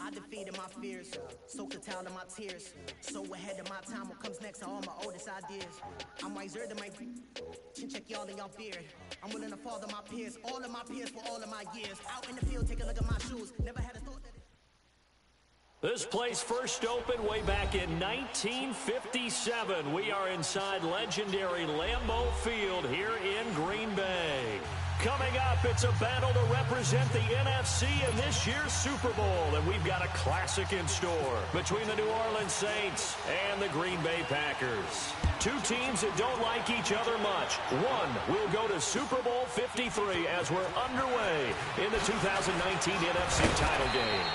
I defeated my fears, so curtailed in my tears. So ahead of my time, what comes next are all my oldest ideas. I'm wiser than my check y'all in y'all beard. I'm willing to father my peers, all of my peers for all of my years. Out in the field, take a look at my shoes. Never had a thought that This place first opened way back in 1957. We are inside legendary Lambeau Field here in Green Bay. Coming up, it's a battle to represent the NFC in this year's Super Bowl, and we've got a classic in store between the New Orleans Saints and the Green Bay Packers. Two teams that don't like each other much. One will go to Super Bowl 53 as we're underway in the 2019 NFC title game.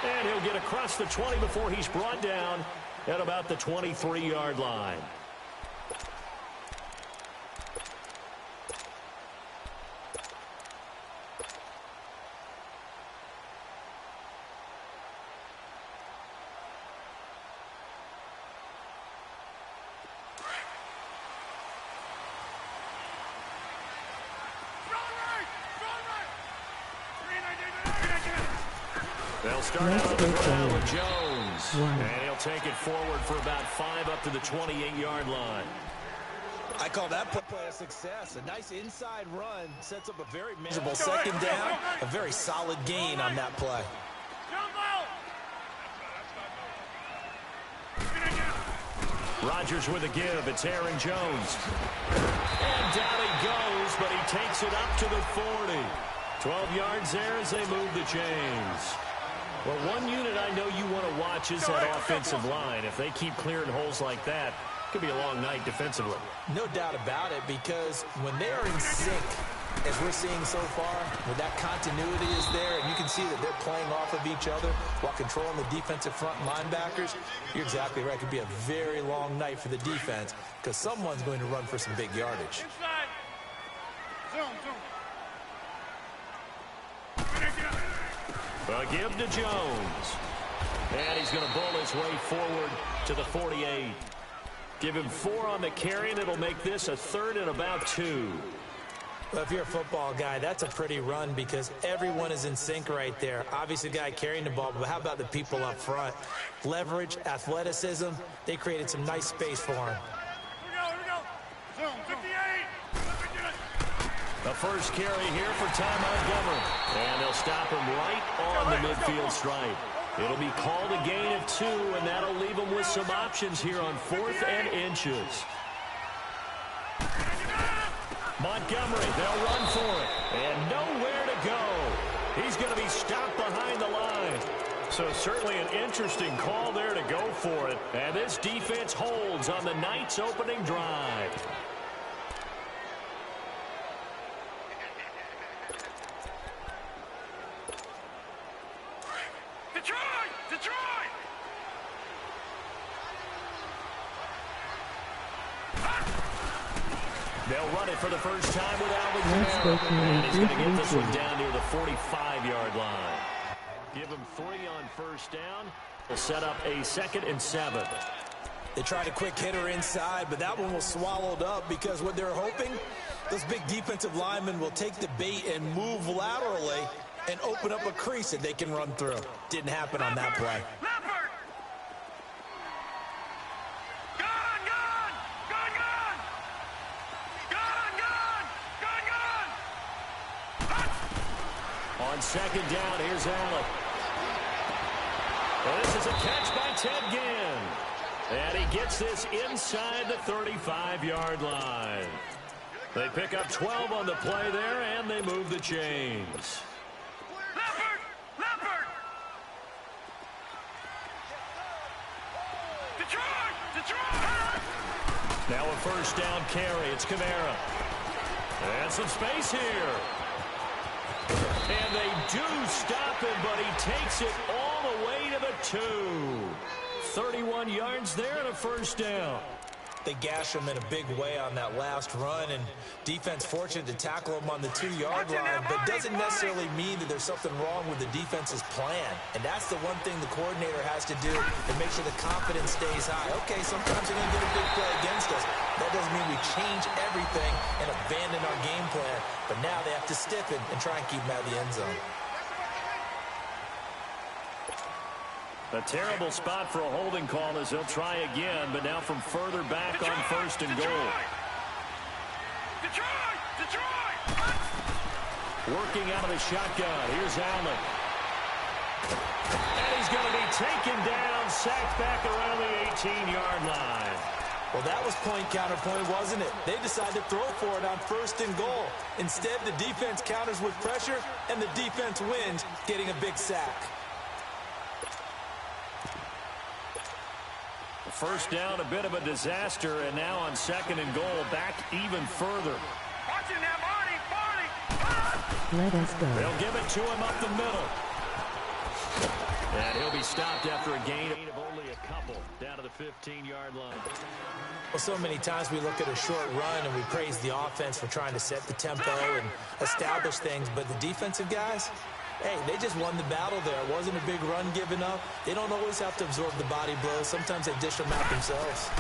And he'll get across the 20 before he's brought down at about the 23-yard line. They'll start out on the ground with Jones. And he'll take it forward for about 5 up to the 28-yard line. I call that play a success. A nice inside run sets up a very manageable second down. A very solid gain on that play. Rodgers with a give. It's Aaron Jones. And down he goes, but he takes it up to the 40. 12 yards there as they move the chains. Well, one unit I know you want to watch is that offensive line. If they keep clearing holes like that, it could be a long night defensively. No doubt about it, because when they are in sync, as we're seeing so far, when that continuity is there, and you can see that they're playing off of each other while controlling the defensive front linebackers, you're exactly right. It could be a very long night for the defense, because someone's going to run for some big yardage. Inside. Zoom. A give to Jones. And he's going to bull his way forward to the 48. Give him 4 on the carry, and it'll make this a 3rd and about 2. Well, if you're a football guy, that's a pretty run because everyone is in sync right there. Obviously, the guy carrying the ball, but how about the people up front? Leverage, athleticism, they created some nice space for him. Here we go. Zoom, 58. The first carry here for Ty Montgomery. And they'll stop him right on the midfield stripe. It'll be called a gain of 2, and that'll leave him with some options here on 4th and inches. Montgomery, they'll run for it. And nowhere to go. He's going to be stopped behind the line. So certainly an interesting call there to go for it. And this defense holds on the night's opening drive. Detroit! They'll run it for the first time with Alvin Kamara. And he's going to get this one down near the 45-yard line. Give him 3 on first down. They'll set up a 2nd and 7. They tried a quick hitter inside, but that one was swallowed up because what they're hoping, those big defensive linemen will take the bait and move laterally and open up a crease that they can run through. Didn't happen on that play. On second down, here's Allen. Well, this is a catch by Ted Ginn. And he gets this inside the 35-yard line. They pick up 12 on the play there, and they move the chains. Leopard! Detroit! Now a first down carry. It's Kamara. And some space here. And they do stop him, but he takes it all the way to the 2. 31 yards there and a first down. They gash him in a big way on that last run, and defense fortunate to tackle him on the 2-yard line, but doesn't necessarily mean that there's something wrong with the defense's plan. And that's the one thing the coordinator has to do to make sure the confidence stays high. Okay, sometimes they're going to get a big play against us. That doesn't mean we change everything and abandon our game plan, but now they have to stiffen and try and keep him out of the end zone. A terrible spot for a holding call as he'll try again, but now from further back on 1st and goal. Detroit! Working out of the shotgun. Here's Allen. And he's going to be taken down, sacked back around the 18-yard line. Well, that was point counterpoint, wasn't it? They decided to throw for it on 1st and goal. Instead, the defense counters with pressure, and the defense wins, getting a big sack. First down, a bit of a disaster, and now on 2nd and goal, back even further. Watch it now, Marty! Let us go. They'll give it to him up the middle. And he'll be stopped after a gain of only a couple, down to the 15-yard line. Well, so many times we look at a short run and we praise the offense for trying to set the tempo and establish things, but the defensive guys, hey, they just won the battle there. It wasn't a big run given up. They don't always have to absorb the body blows. Sometimes they dish them out themselves.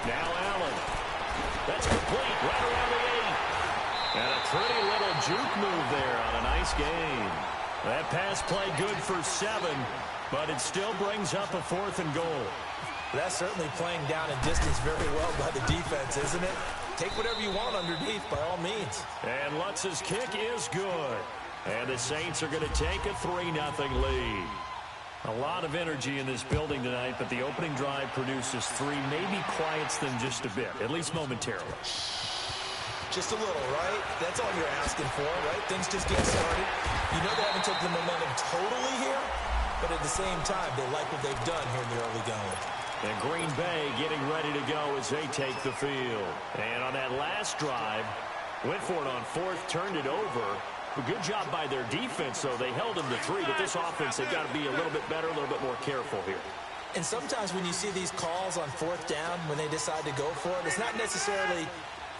Now Allen. That's complete right around the 8. And a pretty little juke move there on a nice gain. That pass play good for 7, but it still brings up a 4th and goal. That's certainly playing down in distance very well by the defense, isn't it? Take whatever you want underneath by all means. And Lutz's kick is good. And the Saints are going to take a 3-0 lead. A lot of energy in this building tonight, but the opening drive produces 3. Maybe quiets them just a bit, at least momentarily. Just a little, right? That's all you're asking for, right? Things just get started. You know they haven't taken the momentum totally here, but at the same time, they like what they've done here in the early going. And Green Bay getting ready to go as they take the field. And on that last drive, went for it on 4th, turned it over. A good job by their defense, though. They held them to 3, but this offense, they've got to be a little bit better, a little bit more careful here. And sometimes when you see these calls on 4th down, when they decide to go for it, it's not necessarily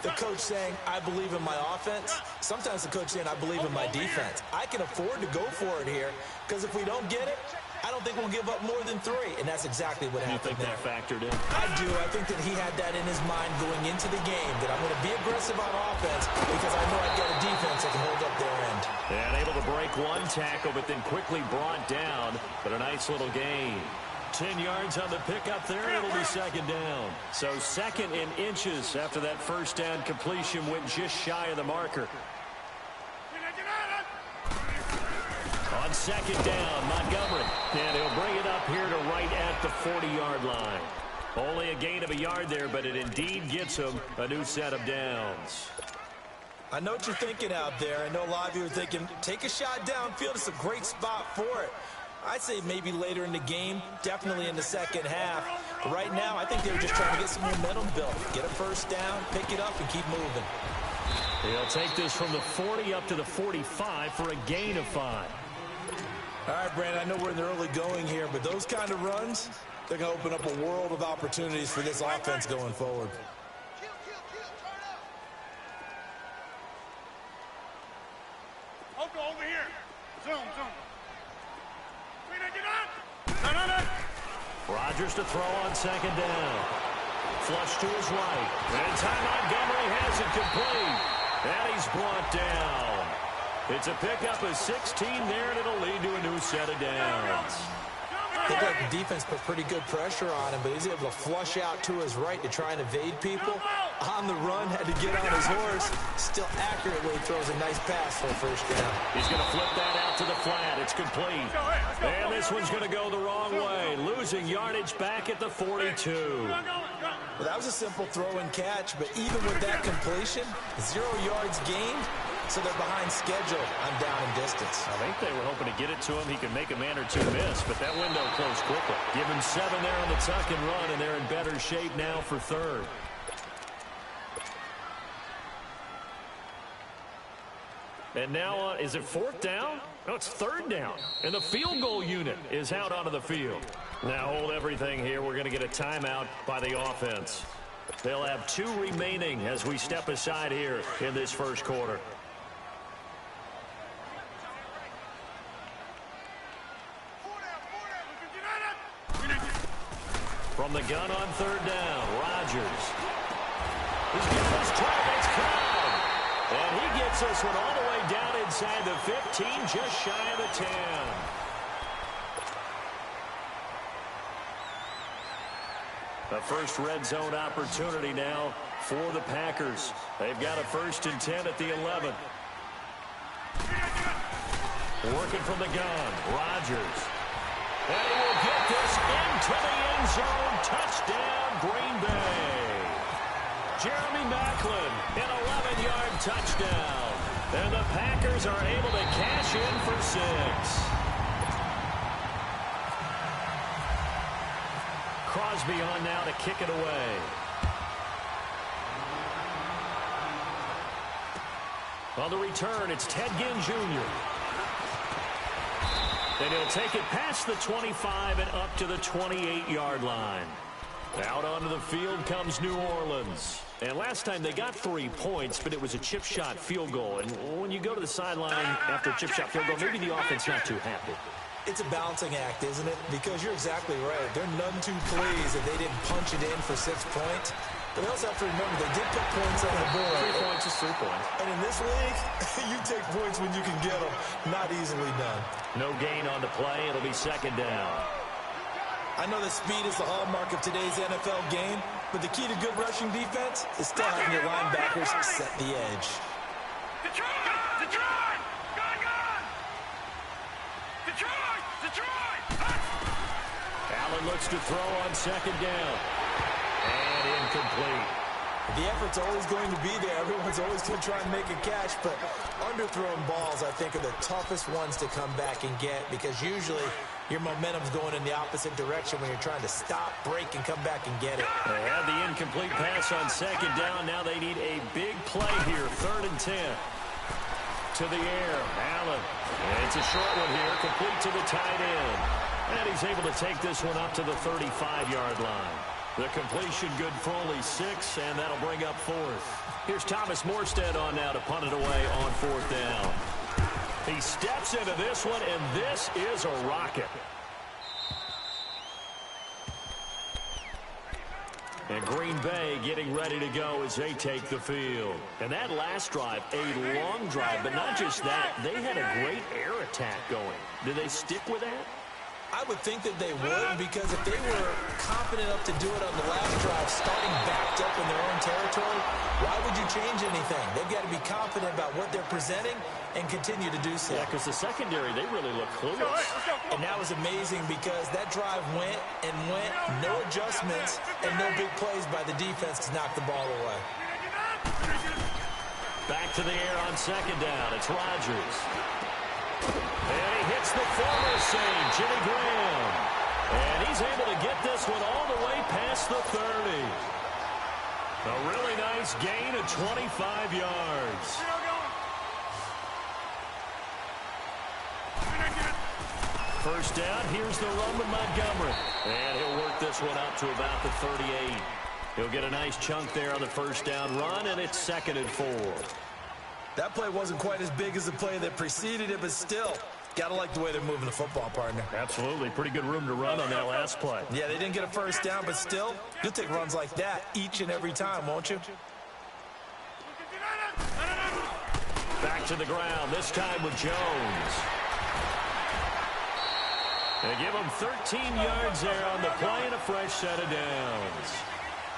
the coach saying, I believe in my offense. Sometimes the coach saying, I believe in my defense. I can afford to go for it here, because if we don't get it, I don't think we'll give up more than 3, and that's exactly what happened there. You think that factored in? I do. I think that he had that in his mind going into the game, that I'm going to be aggressive on offense because I know I've got a defense that can hold up their end. And able to break one tackle, but then quickly brought down, but a nice little gain. 10 yards on the pickup there, it'll be 2nd down. So 2nd in inches after that 1st down completion went just shy of the marker. On 2nd down, Montgomery. And he'll bring it up here to right at the 40-yard line. Only a gain of a yard there, but it indeed gets him a new set of downs. I know what you're thinking out there. I know a lot of you are thinking, take a shot downfield. It's a great spot for it. I'd say maybe later in the game, definitely in the 2nd half. But right now, I think they were just trying to get some momentum built. Get a 1st down, pick it up, and keep moving. He'll take this from the 40 up to the 45 for a gain of 5. All right, Brandon, I know we're in the early going here, but those kind of runs, they're going to open up a world of opportunities for this offense going forward. Over here. Zoom. Rodgers to throw on 2nd down. Flush to his right. And Ty Montgomery has it complete. And he's brought down. It's a pickup of 16 there, and it'll lead to a new set of downs. I think like the defense put pretty good pressure on him, but he's able to flush out to his right to try and evade people. On the run, had to get on his horse. Still accurately throws a nice pass for a 1st down. He's going to flip that out to the flat. It's complete. And this one's going to go the wrong way. Losing yardage back at the 42. Well, that was a simple throw and catch, but even with that completion, 0 yards gained. So they're behind schedule on down and distance. I think they were hoping to get it to him. He could make a man or 2 miss, but that window closed quickly. Give him 7 there on the tuck and run, and they're in better shape now for 3rd. And now, is it 4th down? No, it's 3rd down. And the field goal unit is out onto the field. Now hold everything here. We're going to get a timeout by the offense. They'll have 2 remaining as we step aside here in this first quarter. From the gun on 3rd down, Rodgers. He's getting his targets caught. And he gets this one all the way down inside the 15, just shy of the 10. The first red zone opportunity now for the Packers. They've got a 1st and 10 at the 11. Working from the gun, Rodgers. And he will get this into the end zone. Touchdown, Green Bay. Jeremy Maclin, an 11-yard touchdown. And the Packers are able to cash in for 6. Crosby on now to kick it away. On the return, it's Ted Ginn Jr. And he'll take it past the 25 and up to the 28-yard line. Out onto the field comes New Orleans. And last time they got 3 points, but it was a chip shot field goal. And when you go to the sideline after a chip shot field goal, maybe the offense not too happy. It's a balancing act, isn't it? Because you're exactly right. They're none too pleased that they didn't punch it in for 6 points. But they also have to remember they did put points on the board. 3 points is 3 points. And in this league, you take points when you can get them. Not easily done. No gain on the play. It'll be 2nd down. I know that speed is the hallmark of today's NFL game, but the key to good rushing defense is still having your linebackers set the edge. Detroit! Detroit! Gone! Detroit! Detroit! Allen looks to throw on 2nd down. And incomplete. The effort's always going to be there. Everyone's always going to try and make a catch, but underthrown balls, I think, are the toughest ones to come back and get because usually your momentum's going in the opposite direction when you're trying to stop, break, and come back and get it. They had the incomplete pass on 2nd down. Now they need a big play here. 3rd and 10. To the air. Allen. And it's a short one here. Complete to the tight end. And he's able to take this one up to the 35-yard line. The completion good for only 6, and that'll bring up 4th. Here's Thomas Morstead on now to punt it away on 4th down. He steps into this one, and this is a rocket. And Green Bay getting ready to go as they take the field. And that last drive, a long drive, but not just that. They had a great air attack going. Did they stick with that? I would think that they would, because if they were confident enough to do it on the last drive, starting backed up in their own territory, why would you change anything? They've got to be confident about what they're presenting and continue to do so. Yeah, because the secondary, they really look clueless. And that was amazing because that drive went and went, no adjustments, and no big plays by the defense to knock the ball away. Back to the air on 2nd down. It's Rodgers. And he hits the former Saint, Jimmy Graham. And he's able to get this one all the way past the 30. A really nice gain of 25 yards. First down, here's the run with Montgomery. And he'll work this one out to about the 38. He'll get a nice chunk there on the first down run, and it's 2nd and 4. That play wasn't quite as big as the play that preceded it, but still, got to like the way they're moving the football, partner. Absolutely. Pretty good room to run on that last play. Yeah, they didn't get a first down, but still, you'll take runs like that each and every time, won't you? Back to the ground, this time with Jones. They give him 13 yards there on the play and a fresh set of downs.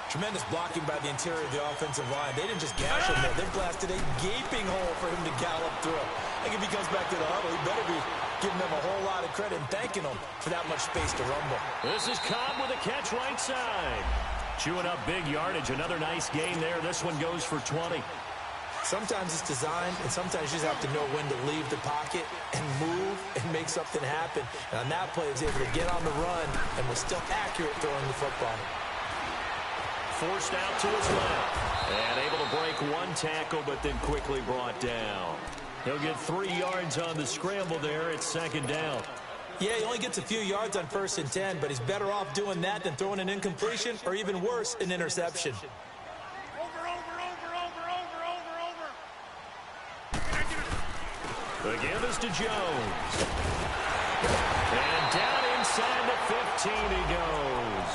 Tremendous blocking by the interior of the offensive line. They didn't just gash him there. They blasted a gaping hole for him to gallop through. I think if he comes back to the huddle, he better be giving them a whole lot of credit and thanking them for that much space to rumble. This is Cobb with a catch right side. Chewing up big yardage. Another nice gain there. This one goes for 20. Sometimes it's designed, and sometimes you just have to know when to leave the pocket and move and make something happen. And on that play, he was able to get on the run and was still accurate throwing the football. Forced out to his left. And able to break one tackle, but then quickly brought down. He'll get 3 yards on the scramble there. It's 2nd down. Yeah, he only gets a few yards on 1st and 10, but he's better off doing that than throwing an incompletion or even worse, an interception. The give is to Jones. And down inside the 15 he goes.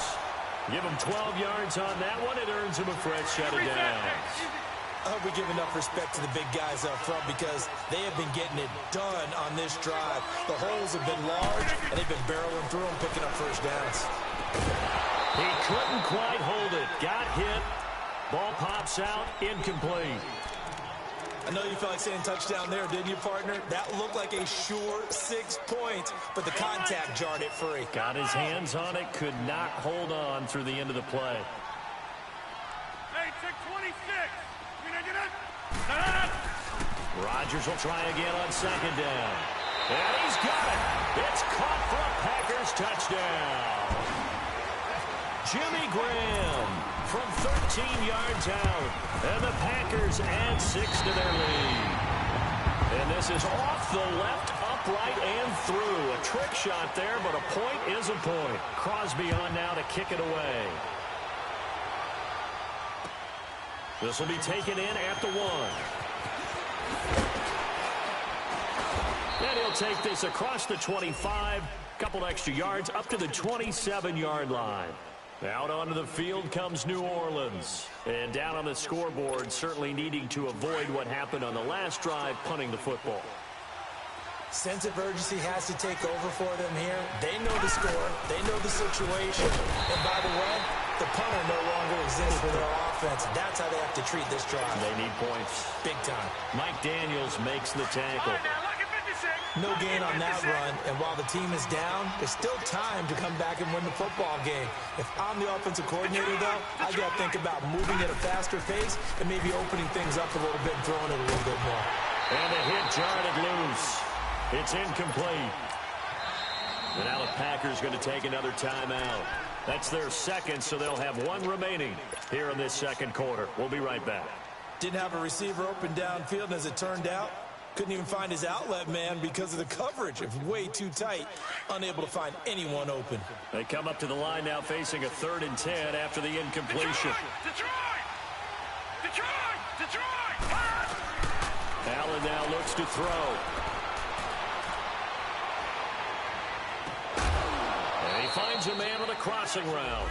Give him 12 yards on that one. It earns him a fresh set of downs. I hope we give enough respect to the big guys up front because they have been getting it done on this drive. The holes have been large, and they've been barreling through them, picking up first downs. He couldn't quite hold it. Got hit. Ball pops out. Incomplete. I know you felt like saying touchdown there, didn't you, partner? That looked like a sure 6 points, but the contact jarred it free. Got his hands on it. Could not hold on through the end of the play. Hey, check 26. Rodgers will try again on 2nd down. And he's got it. It's caught for a Packers touchdown. Jimmy Graham from 13 yards out. And the Packers add 6 to their lead. And this is off the left, upright, and through. A trick shot there, but a point is a point. Crosby on now to kick it away. This will be taken in at the 1. And he'll take this across the 25. Couple extra yards up to the 27-yard line. Out onto the field comes New Orleans. And down on the scoreboard, certainly needing to avoid what happened on the last drive, punting the football. Sense of urgency has to take over for them here. They know the score. They know the situation. And by the way, the punter no longer exists for their offense. That's how they have to treat this drive. They need points. Big time. Mike Daniels makes the tackle. No gain on that run, and while the team is down, there's still time to come back and win the football game. If I'm the offensive coordinator, though, I got to think about moving at a faster pace and maybe opening things up a little bit and throwing it a little bit more. And the hit jarred it loose. It's incomplete. And now the Packers going to take another timeout. That's their second, so they'll have 1 remaining here in this second quarter. We'll be right back. Didn't have a receiver open downfield, and as it turned out, couldn't even find his outlet man because of the coverage. It was way too tight. Unable to find anyone open. They come up to the line now facing a 3rd and 10 after the incompletion. Detroit! Allen now looks to throw. And he finds a man on a crossing route.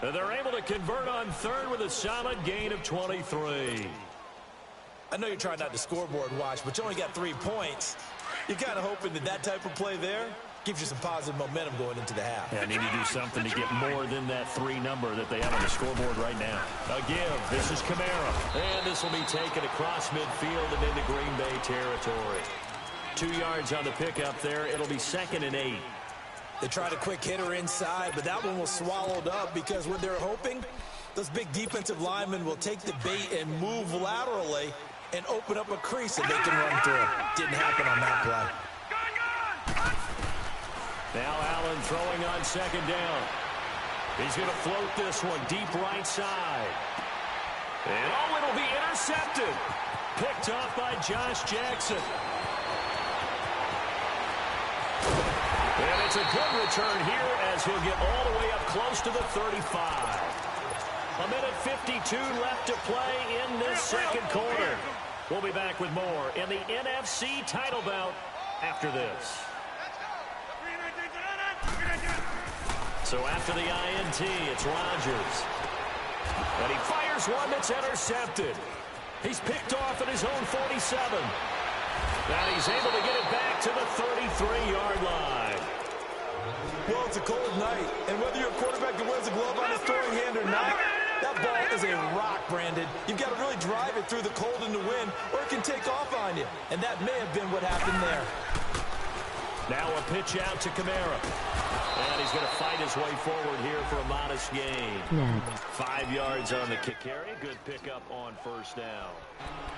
And they're able to convert on 3rd with a solid gain of 23. I know you're trying not to scoreboard watch, but you only got 3 points. You're kind of hoping that that type of play there gives you some positive momentum going into the half. Yeah, need to do something to get more than that 3 number that they have on the scoreboard right now. A give. This is Kamara. And this will be taken across midfield and into Green Bay territory. 2 yards on the pickup there. It'll be 2nd and 8. They tried a quick hitter inside, but that one was swallowed up because what they're hoping, those big defensive linemen will take the bait and move laterally and open up a crease that they can run through. Didn't happen on that play. Now Allen throwing on 2nd down. He's going to float this one deep right side. And oh, it'll be intercepted. Picked off by Josh Jackson. And it's a good return here as he'll get all the way up close to the 35. 1:52 left to play in this second quarter. We'll be back with more in the NFC title bout after this. So after the INT, it's Rodgers. And he fires one that's intercepted. He's picked off at his own 47. And he's able to get it back to the 33-yard line. Well, it's a cold night, and whether you're a quarterback that wears a glove on his throwing hand or not, that ball is a rock, Brandon. You've got to really drive it through the cold and the wind, or it can take off on you. And that may have been what happened there. Now a pitch out to Kamara. And he's going to fight his way forward here for a modest gain. 5 yards on the kick carry. Good pickup on 1st down.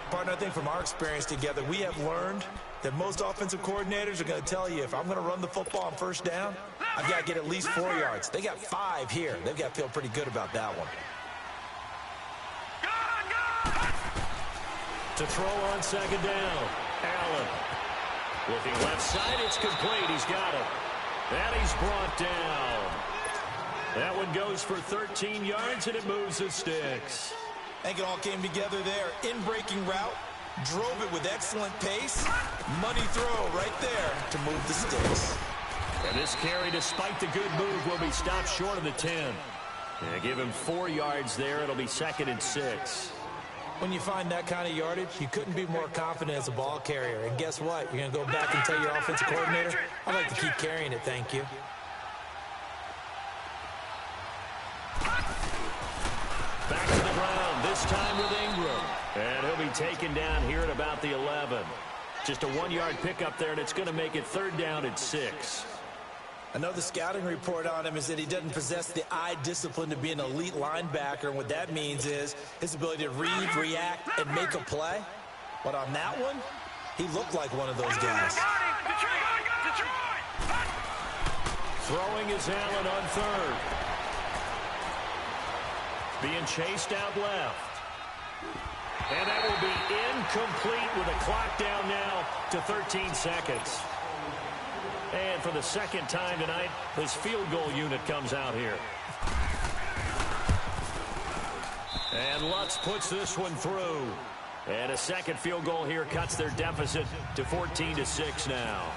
Partner, I think from our experience together, we have learned that most offensive coordinators are going to tell you, if I'm going to run the football on 1st down, I've got to get at least 4 yards. They got 5 here. They've got to feel pretty good about that one. To throw on 2nd down, Allen. Looking left side, it's complete. He's got it. And he's brought down. That one goes for 13 yards, and it moves the sticks. I think it all came together there. In-breaking route, drove it with excellent pace. Money throw right there to move the sticks. And this carry, despite the good move, will be stopped short of the 10. Yeah, give him 4 yards there. It'll be 2nd and 6. When you find that kind of yardage, you couldn't be more confident as a ball carrier. And guess what? You're going to go back and tell your offensive coordinator, I'd like to keep carrying it, thank you. Back to the ground, this time with Ingram. And he'll be taken down here at about the 11. Just a 1-yard pickup there, and it's going to make it 3rd down and 6. I know the scouting report on him is that he doesn't possess the eye discipline to be an elite linebacker, and what that means is his ability to read, react, and make a play. But on that one, he looked like one of those guys. Throwing is Allen on 3rd. Being chased out left. And that will be incomplete with a clock down now to 13 seconds. And for the 2nd time tonight, this field goal unit comes out here. And Lutz puts this one through. And a 2nd field goal here cuts their deficit to 14-6 now.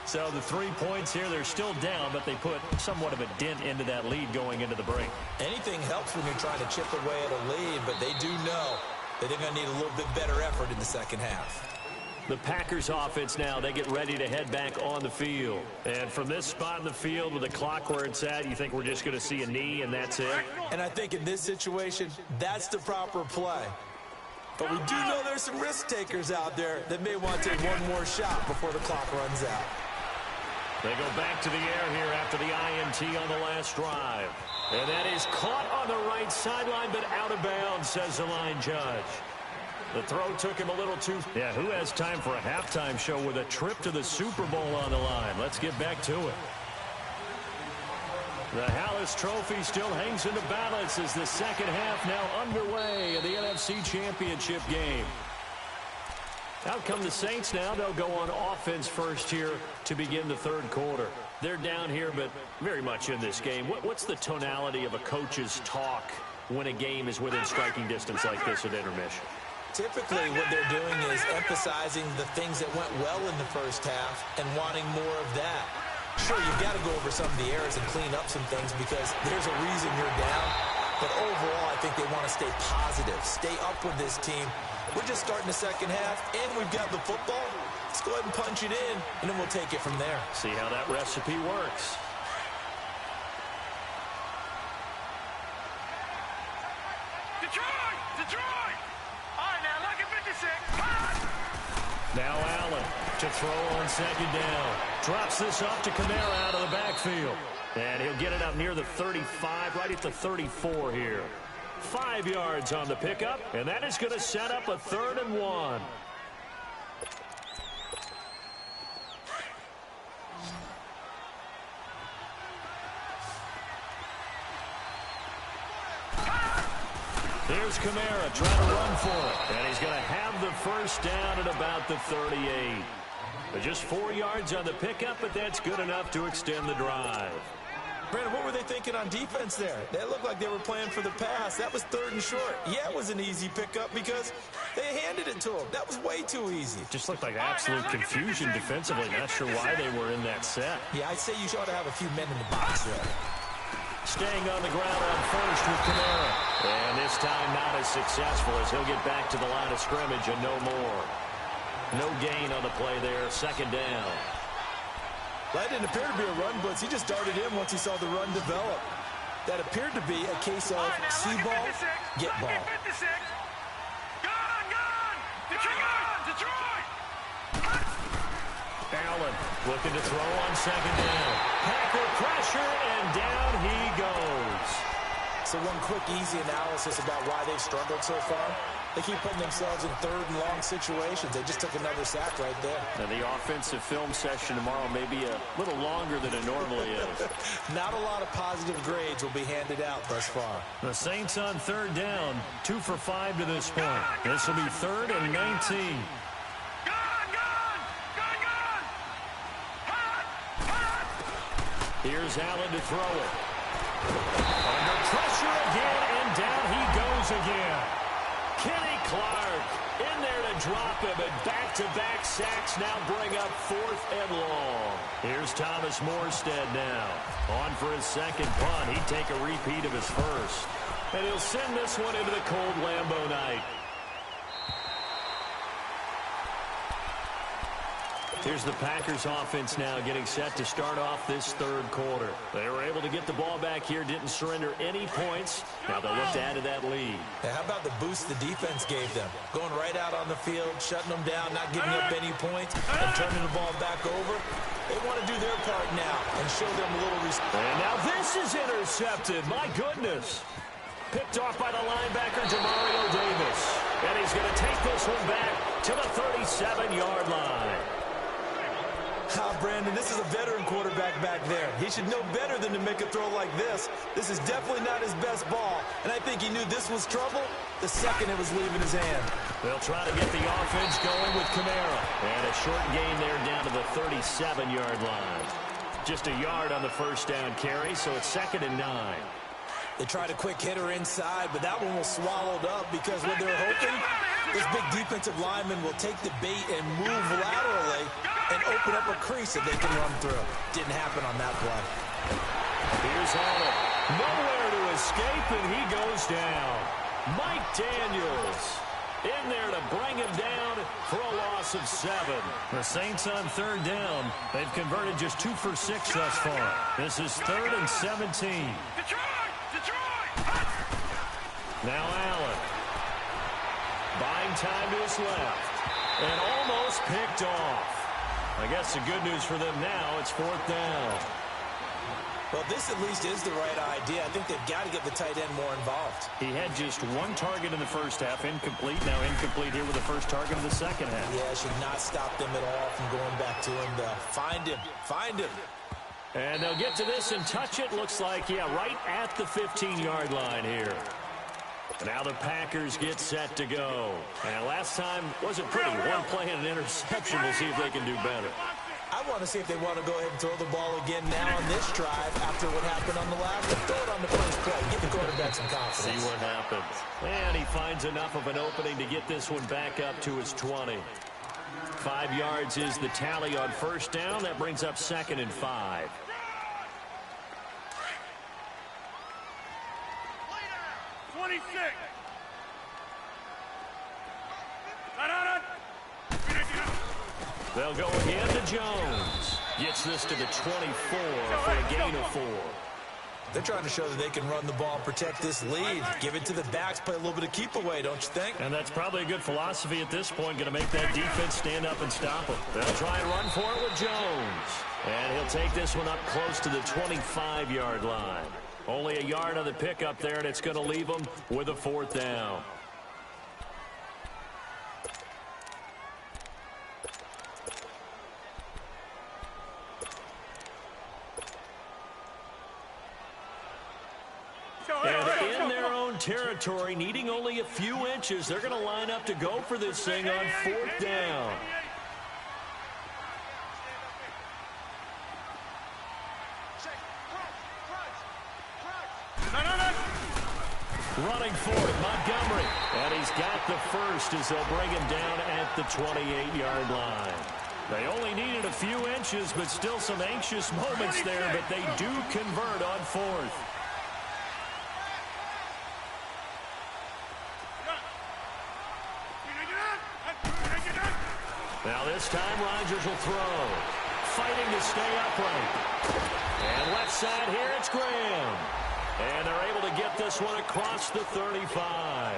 So the 3 points here, they're still down, but they put somewhat of a dent into that lead going into the break. Anything helps when you're trying to chip away at a lead, but they do know that they're going to need a little bit better effort in the 2nd half. The Packers offense now, they get ready to head back on the field. And from this spot in the field with the clock where it's at, you think we're just going to see a knee and that's it? And I think in this situation, that's the proper play. But we do know there's some risk takers out there that may want to take one more shot before the clock runs out. They go back to the air here after the INT on the last drive. And that is caught on the right sideline, but out of bounds, says the line judge. The throw took him a little too... Yeah, who has time for a halftime show with a trip to the Super Bowl on the line? Let's get back to it. The Hallis Trophy still hangs in the balance as the 2nd half now underway in the NFC Championship game. Out come the Saints now. They'll go on offense first here to begin the 3rd quarter. They're down here, but very much in this game. What's the tonality of a coach's talk when a game is within striking distance like this at intermission? Typically, what they're doing is emphasizing the things that went well in the 1st half and wanting more of that. Sure, you've got to go over some of the errors and clean up some things because there's a reason you're down. But overall, I think they want to stay positive, stay up with this team. We're just starting the 2nd half, and we've got the football. Let's go ahead and punch it in, and then we'll take it from there. See how that recipe works. Detroit! All right, now, look at 56. Now Allen to throw on 2nd down. Drops this off to Kamara out of the backfield. And he'll get it up near the 35, right at the 34 here. 5 yards on the pickup, and that is going to set up a 3rd and 1. Here's Kamara trying to run for it, and he's going to have the 1st down at about the 38. But just 4 yards on the pickup, but that's good enough to extend the drive. Brandon, what were they thinking on defense there? They looked like they were playing for the pass. That was 3rd and short. Yeah, it was an easy pickup because they handed it to him. That was way too easy. Just looked like absolute confusion defensively. Not sure why they were in that set. Yeah, I'd say you ought to have a few men in the box there. Staying on the ground on 1st with Kamara. And this time not as successful as he'll get back to the line of scrimmage and no more. No gain on the play there. 2nd down. That didn't appear to be a run blitz. He just darted in once he saw the run develop. That appeared to be a case of see ball, get ball. Gone! Detroit! Allen looking to throw on 2nd down. Packer pressure, and down he goes. So one quick, easy analysis about why they've struggled so far. They keep putting themselves in 3rd and long situations. They just took another sack right there. Now the offensive film session tomorrow may be a little longer than it normally is. Not a lot of positive grades will be handed out thus far. The Saints on 3rd down, 2 for 5 to this point. This will be 3rd and 19. Gone! Here's Allen to throw it. Under pressure again, and down he goes again. Kenny Clark in there to drop him, and back-to-back sacks now bring up 4th and long. Here's Thomas Morstead now. On for his second punt. He'd take a repeat of his first. And he'll send this one into the cold Lambeau night. Here's the Packers offense now getting set to start off this third quarter. They were able to get the ball back here, didn't surrender any points. Now they'll look to add to that lead. Now, how about the boost the defense gave them? Going right out on the field, shutting them down, not giving up any points, and turning the ball back over. They want to do their part now and show them a little respect. And now this is intercepted. My goodness. Picked off by the linebacker, Demario Davis. And he's going to take this one back to the 37-yard line. Brandon, this is a veteran quarterback back there. He should know better than to make a throw like this. This is definitely not his best ball, and I think he knew this was trouble the second it was leaving his hand. They'll try to get the offense going with Kamara. And a short gain there down to the 37-yard line. Just a yard on the first down carry, so it's 2nd and 9. They tried a quick hitter inside, but that one was swallowed up because what they're hoping, this big defensive lineman will take the bait and move laterally and open up a crease that they can run through. Didn't happen on that play. Here's Allen. Nowhere to escape, and he goes down. Mike Daniels in there to bring him down for a loss of 7. The Saints on 3rd down. They've converted just 2 for 6 thus far. This is 3rd and 17. Now Allen. Buying time to his left. And almost picked off. I guess the good news for them now, it's 4th down. Well, this at least is the right idea. I think they've got to get the tight end more involved. He had just 1 target in the first half, incomplete. Now incomplete here with the first target of the second half. Yeah, should not stop them at all from going back to him. Find him. Find him. And they'll get to this and touch it. Looks like, yeah, right at the 15-yard line here. And now the Packers get set to go. And last time wasn't pretty. 1 play and an interception. We'll see if they can do better. I want to see if they want to go ahead and throw the ball again now on this drive after what happened on the last one. Throw it on the first play. Give the quarterback some confidence. See what happens. And he finds enough of an opening to get this one back up to his 20. 5 yards is the tally on first down. That brings up 2nd and 5. They'll go again to Jones. Gets this to the 24 for a gain of 4. They're trying to show that they can run the ball and protect this lead. Give it to the backs, play a little bit of keep away, don't you think? And that's probably a good philosophy at this point. Going to make that defense stand up and stop them. They'll try and run for it with Jones. And he'll take this one up close to the 25-yard line. Only a yard on the pickup there, and it's going to leave them with a 4th down. And in their own territory, needing only a few inches, they're going to line up to go for this thing on 4th down. Running for it, Montgomery. And he's got the first as they'll bring him down at the 28-yard line. They only needed a few inches, but still some anxious moments there, but they do convert on 4th. Now this time Rodgers will throw. Fighting to stay upright. And left side here, it's Graham. And they're able to get this one across the 35.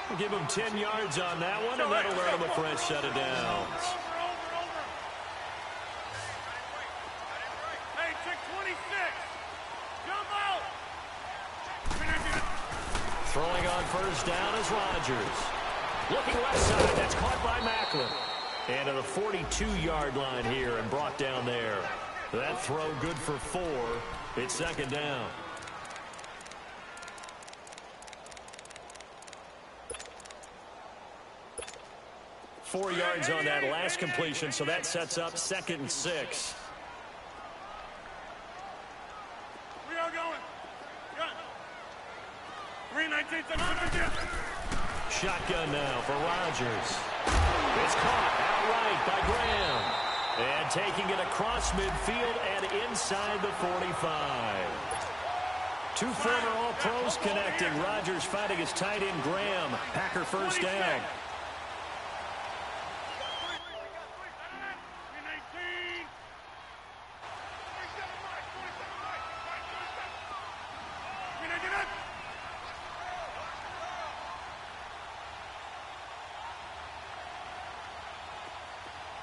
We'll give them 10 yards on that one, and that'll earn them a fresh set of downs. Hey, check 26. Jump out. Throwing on first down is Rodgers. Looking left side, that's caught by Macklin. And to the 42-yard line here and brought down there. That throw good for 4. It's 2nd down. Four yards on that last completion, so that sets up 2nd and 6. Shotgun now for Rodgers. It's caught outright by Graham. And taking it across midfield and inside the 45. Two former All-Pros connecting. Rodgers fighting his tight end Graham. Packer first down.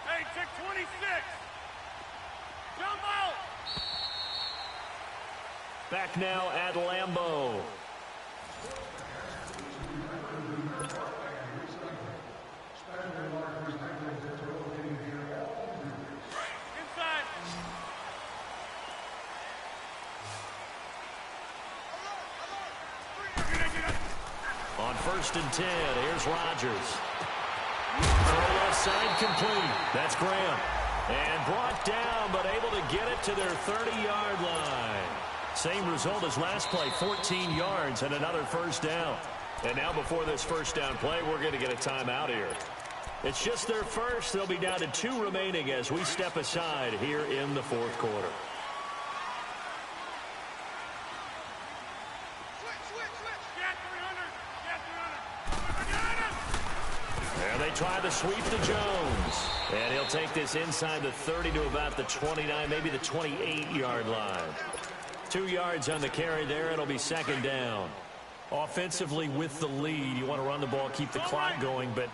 Hey, check 26. Jump out. Back now at Lambeau. Inside. On 1st and 10, here's Rodgers. Throw left side complete. That's Graham. And brought down, but able to get it to their 30-yard line. Same result as last play, 14 yards and another first down. And now before this first down play, we're going to get a timeout here. It's just their first. They'll be down to 2 remaining as we step aside here in the 4th quarter. There they try to sweep to Jones. And he'll take this inside the 30 to about the 29, maybe the 28-yard line. 2 yards on the carry there. It'll be 2nd down. Offensively with the lead, you want to run the ball, keep the clock going, but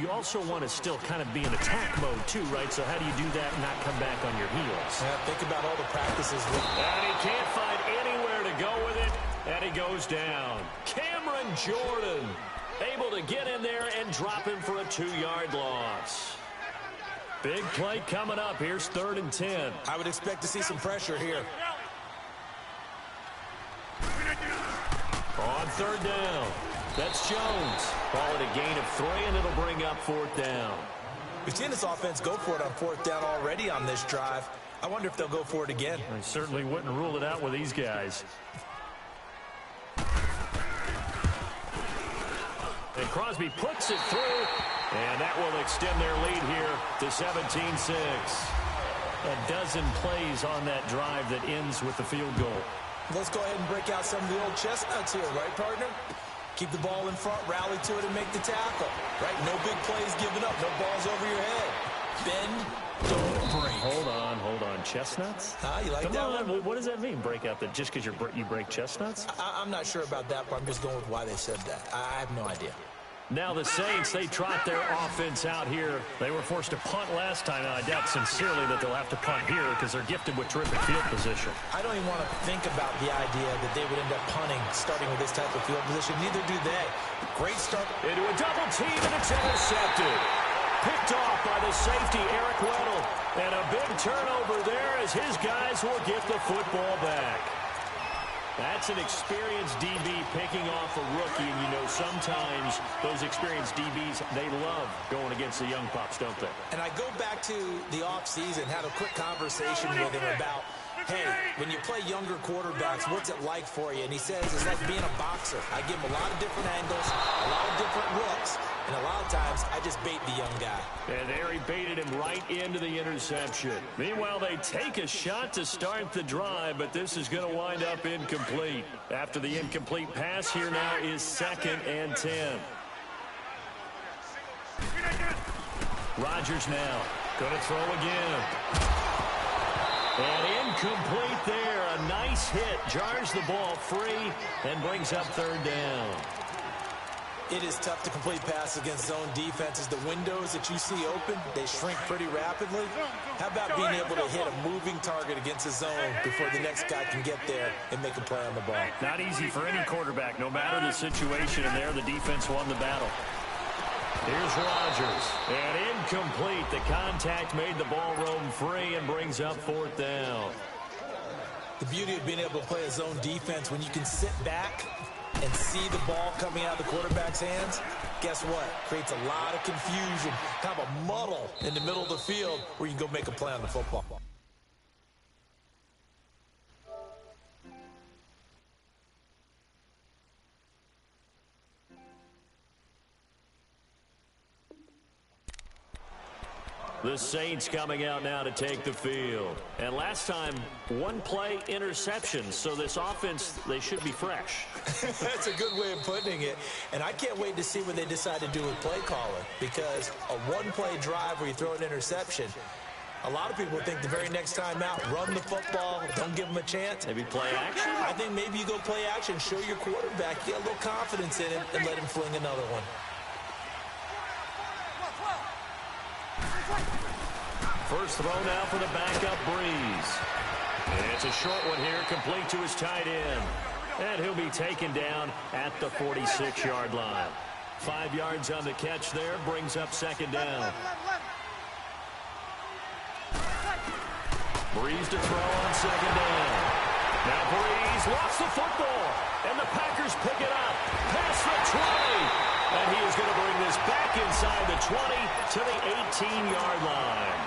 you also want to still kind of be in attack mode too, right? So how do you do that and not come back on your heels? Yeah, think about all the practices. And he can't find anywhere to go with it, and he goes down. Cameron Jordan able to get in there and drop him for a 2-yard loss. Big play coming up. Here's 3rd and 10. I would expect to see some pressure here. On 3rd down, that's Jones. Call it a gain of 3, and it'll bring up 4th down. We've seen this offense go for it on 4th down already on this drive. I wonder if they'll go for it again. I certainly wouldn't rule it out with these guys. And Crosby puts it through, and that will extend their lead here to 17-6. A dozen plays on that drive that ends with the field goal. Let's go ahead and break out some of the old chestnuts here, right, partner? Keep the ball in front, rally to it, and make the tackle. Right? No big plays given up, no balls over your head. Bend, don't break. Hold on. Chestnuts? You like that one? What does that mean, break out? That just because you break chestnuts? I'm not sure about that, but I'm just going with why they said that. I have no idea. Now the Saints, they trot their offense out here. They were forced to punt last time, and I doubt sincerely that they'll have to punt here because they're gifted with terrific field position. I don't even want to think about the idea that they would end up punting starting with this type of field position. Neither do they. Great start. Into a double team, and it's intercepted. Picked off by the safety, Eric Weddle. And a big turnover there as his guys will get the football back. That's an experienced DB picking off a rookie, and you know sometimes those experienced DBs, they love going against the young pups, don't they? And I go back to the offseason, had a quick conversation with him about, hey, when you play younger quarterbacks, what's it like for you? And he says it's like being a boxer. I give him a lot of different angles, a lot of different looks, and a lot of times I just bait the young guy. And there he baited him right into the interception. Meanwhile, they take a shot to start the drive, but this is going to wind up incomplete. After the incomplete pass, here now is 2nd and 10. Rodgers now going to throw again. And incomplete there. A nice hit. Jars the ball free and brings up 3rd down. It is tough to complete pass against zone defenses. The windows that you see open, they shrink pretty rapidly. How about being able to hit a moving target against a zone before the next guy can get there and make a play on the ball? Not easy for any quarterback, no matter the situation. And there, the defense won the battle. Here's Rodgers. And incomplete. The contact made the ball roam free and brings up 4th down. The beauty of being able to play a zone defense when you can sit back and see the ball coming out of the quarterback's hands, guess what? Creates a lot of confusion, kind of a muddle in the middle of the field where you can go make a play on the football. The Saints coming out now to take the field. And last time, one play interception. So this offense, they should be fresh. That's a good way of putting it. And I can't wait to see what they decide to do with play calling. Because a one-play drive where you throw an interception, a lot of people think the very next time out, run the football, don't give them a chance. Maybe play action? I think maybe you go play action, show your quarterback, get a little confidence in him, and let him fling another one. First throw now for the backup Breeze. And it's a short one here, complete to his tight end. And he'll be taken down at the 46-yard line. 5 yards on the catch there, brings up second down. Breeze to throw on second down. Now Breeze lost the football, and the Packers pick it up past the 20. And he is going to bring this back inside the 20 to the 18-yard line.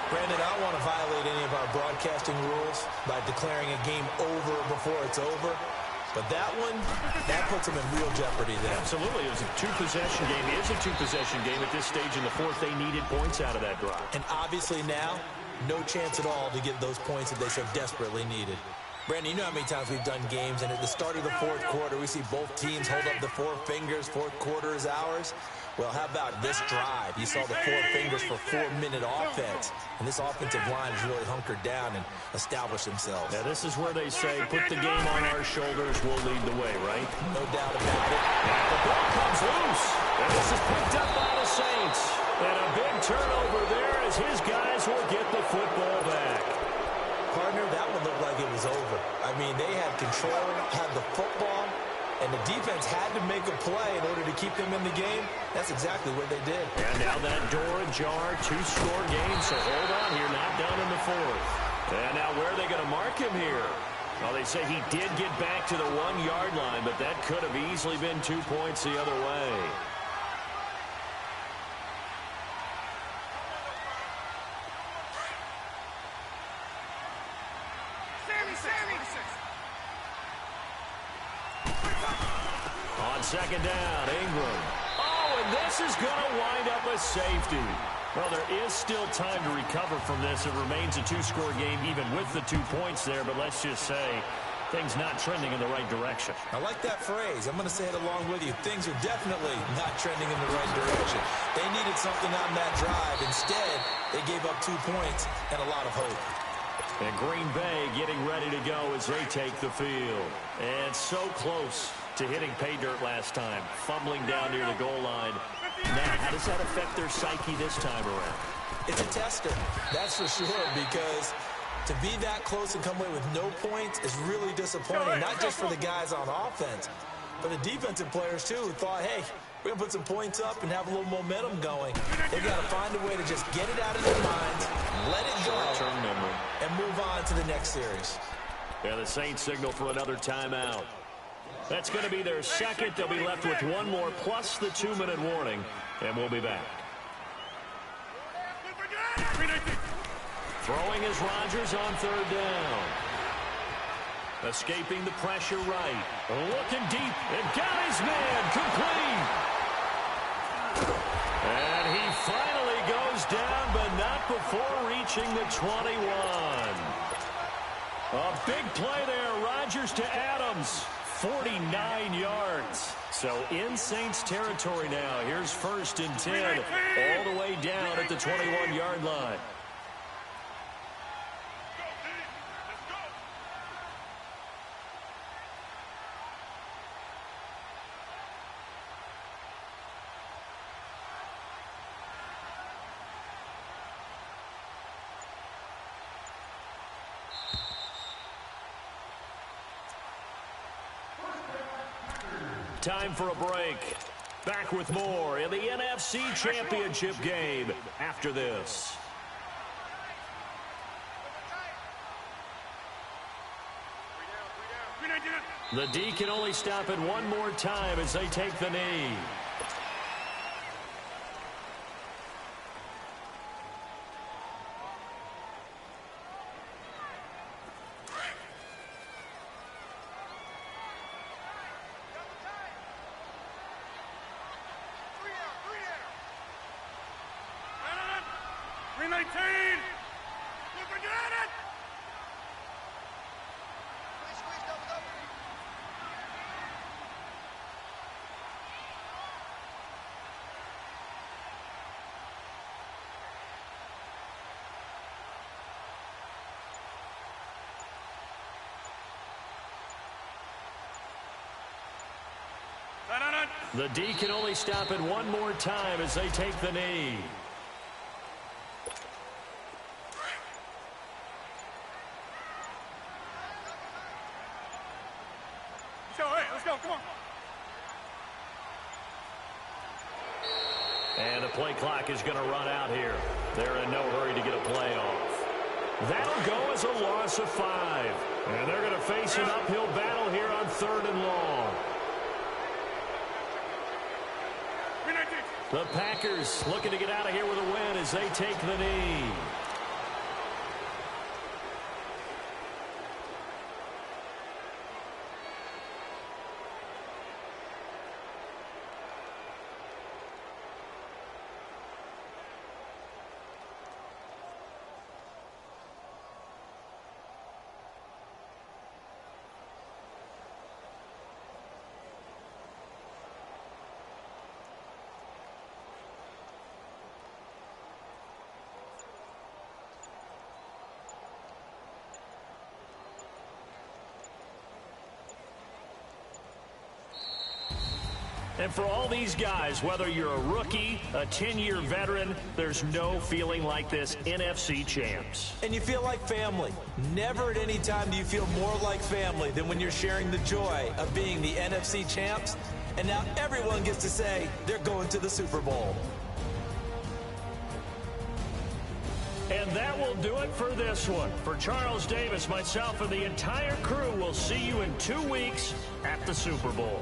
Brandon, I don't want to violate any of our broadcasting rules by declaring a game over before it's over. But that one, that puts them in real jeopardy there. Absolutely. It was a two-possession game. It is a two-possession game at this stage in the fourth. They needed points out of that drive. And obviously now, no chance at all to get those points that they so desperately needed. Brandon, you know how many times we've done games, and at the start of the fourth quarter, we see both teams hold up the four fingers, fourth quarter is ours. Well, how about this drive? You saw the four fingers for 4-minute offense, and this offensive line has really hunkered down and established themselves. Yeah, this is where they say, put the game on our shoulders, we'll lead the way, right? No doubt about it. And the ball comes loose, and this is picked up by the Saints. And a big turnover there as his guys will get the football back. Partner, that one looked like it was over. I mean, they had control, had the football, and the defense had to make a play in order to keep them in the game. That's exactly what they did. And now that door ajar, two-score game, so hold on here, not done in the fourth. And now where are they going to mark him here? Well, they say he did get back to the 1-yard line, but that could have easily been 2 points the other way. On second down, Ingram. Oh, and this is going to wind up a safety. Well, there is still time to recover from this. It remains a two-score game even with the 2 points there, but let's just say things not trending in the right direction. I like that phrase. I'm going to say it along with you. Things are definitely not trending in the right direction. They needed something on that drive. Instead, they gave up 2 points and a lot of hope. And Green Bay getting ready to go as they take the field. And so close to hitting pay dirt last time, fumbling down near the goal line. Now, how does that affect their psyche this time around? It's a tester, that's for sure, because to be that close and come away with no points is really disappointing, not just for the guys on offense, but the defensive players, too, who thought, hey, we're going to put some points up and have a little momentum going. They've got to find a way to just get it out of their minds, let it go, and move on to the next series. Yeah, the Saints signal for another timeout. That's going to be their second. They'll be left with one more plus the 2-minute warning, and we'll be back. Throwing is Rodgers on third down. Escaping the pressure right. Looking deep and got his man complete. And he finally goes down, but not before reaching the 21. A big play there. Rodgers to Adams. 49 yards. So in Saints territory now. Here's first and 10. All the way down at the 21-yard line. Time for a break. Back with more in the NFC Championship game after this. The D can only stop it one more time as they take the knee. 319. Look where you're at it. The D can only stop it one more time as they take the knee. Let's go, come on. And the play clock is going to run out here. They're in no hurry to get a play off. That'll go as a loss of 5. And they're going to face an uphill battle here on 3rd and long. The Packers looking to get out of here with a win as they take the knee. And for all these guys, whether you're a rookie, a 10-year veteran, there's no feeling like this NFC champs. And you feel like family. Never at any time do you feel more like family than when you're sharing the joy of being the NFC champs. And now everyone gets to say they're going to the Super Bowl. And that will do it for this one. For Charles Davis, myself, and the entire crew, we'll see you in 2 weeks at the Super Bowl.